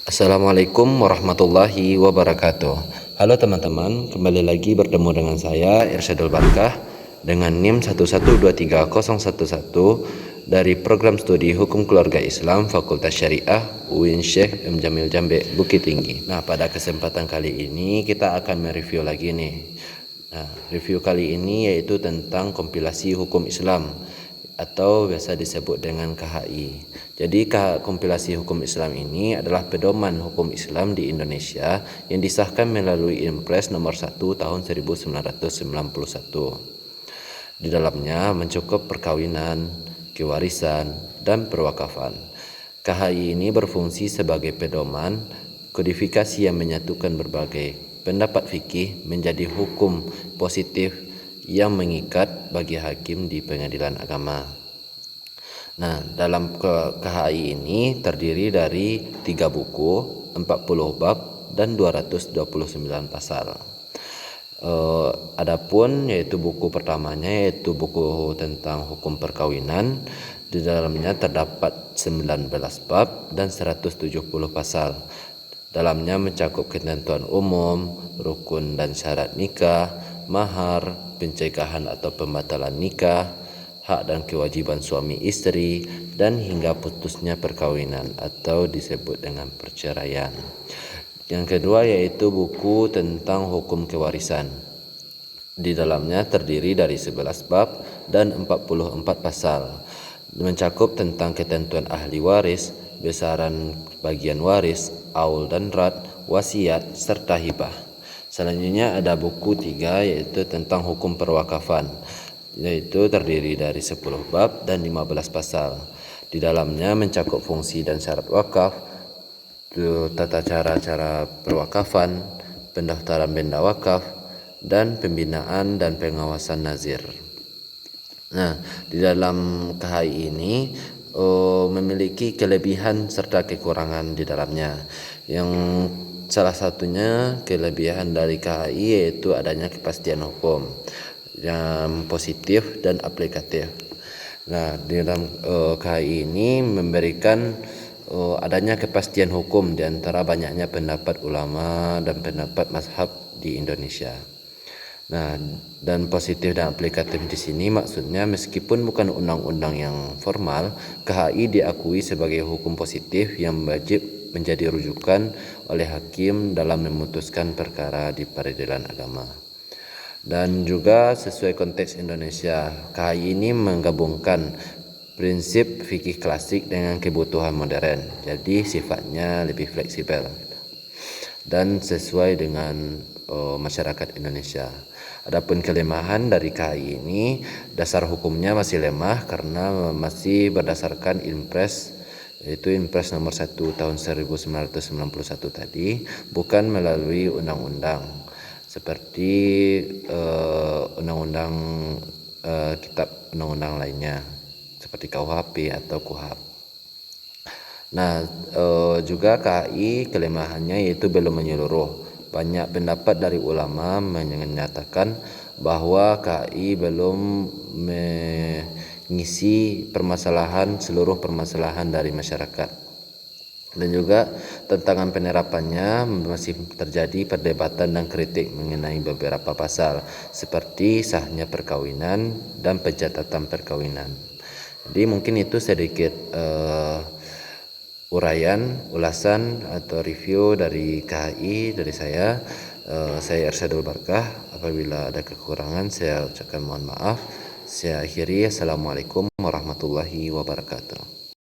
Assalamualaikum warahmatullahi wabarakatuh. Halo teman-teman, kembali lagi bertemu dengan saya Irsyadul Barkah dengan NIM 1123011 dari program studi Hukum Keluarga Islam Fakultas Syariah UIN Syekh M. Jamil Jambe Bukit Tinggi. Nah, pada kesempatan kali ini kita akan mereview lagi nih. Nah, review kali ini yaitu tentang kompilasi hukum Islam atau biasa disebut dengan KHI. Jadi kompilasi hukum Islam ini adalah pedoman hukum Islam di Indonesia yang disahkan melalui Impres nomor 1 tahun 1991. Di dalamnya mencakup perkawinan, kewarisan, dan perwakafan. KHI ini berfungsi sebagai pedoman kodifikasi yang menyatukan berbagai pendapat fikih menjadi hukum positif yang mengikat bagi hakim di pengadilan agama. Nah, dalam KHI ini terdiri dari 3 buku, 40 bab, dan 229 pasal. Adapun yaitu buku pertamanya yaitu buku tentang hukum perkawinan. Di dalamnya terdapat 19 bab dan 170 pasal. Dalamnya mencakup ketentuan umum, rukun dan syarat nikah, mahar, pencegahan atau pembatalan nikah, hak dan kewajiban suami istri, dan hingga putusnya perkawinan atau disebut dengan perceraian. Yang kedua yaitu buku tentang hukum kewarisan. Di dalamnya terdiri dari 11 bab dan 44 pasal. Mencakup tentang ketentuan ahli waris, besaran bagian waris, aul dan rad, wasiat, serta hibah. Selanjutnya ada buku 3 yaitu tentang hukum perwakafan, yaitu terdiri dari 10 bab dan 15 pasal. Di dalamnya mencakup fungsi dan syarat wakaf, tata cara perwakafan, pendaftaran benda wakaf, dan pembinaan dan pengawasan nazir. Nah, di dalam KHI ini memiliki kelebihan serta kekurangan di dalamnya. Yang salah satunya kelebihan dari KHI yaitu adanya kepastian hukum yang positif dan aplikatif. Nah, di dalam KHI ini memberikan adanya kepastian hukum di antara banyaknya pendapat ulama dan pendapat mazhab di Indonesia. Nah, dan positif dan aplikatif di sini maksudnya meskipun bukan undang-undang yang formal, KHI diakui sebagai hukum positif yang wajib menjadi rujukan oleh hakim dalam memutuskan perkara di peradilan agama. Dan juga sesuai konteks Indonesia, KHI ini menggabungkan prinsip fikih klasik dengan kebutuhan modern. Jadi sifatnya lebih fleksibel dan sesuai dengan masyarakat Indonesia. Adapun kelemahan dari KHI ini, dasar hukumnya masih lemah karena masih berdasarkan Impres, yaitu Impres nomor 1 tahun 1991 tadi, bukan melalui undang-undang seperti undang-undang kitab undang-undang lainnya seperti KUHP atau KUHAP. Nah, juga KHI kelemahannya yaitu belum menyeluruh. Banyak pendapat dari ulama menyatakan bahwa KHI belum mengisi seluruh permasalahan dari masyarakat. Dan juga tantangan penerapannya masih terjadi perdebatan dan kritik mengenai beberapa pasal seperti sahnya perkawinan dan pencatatan perkawinan. Jadi mungkin itu sedikit ulasan atau review dari KHI dari saya. Saya Irsyadul Barkah. Apabila ada kekurangan saya ucapkan mohon maaf. Saya akhiri. Assalamualaikum warahmatullahi wabarakatuh.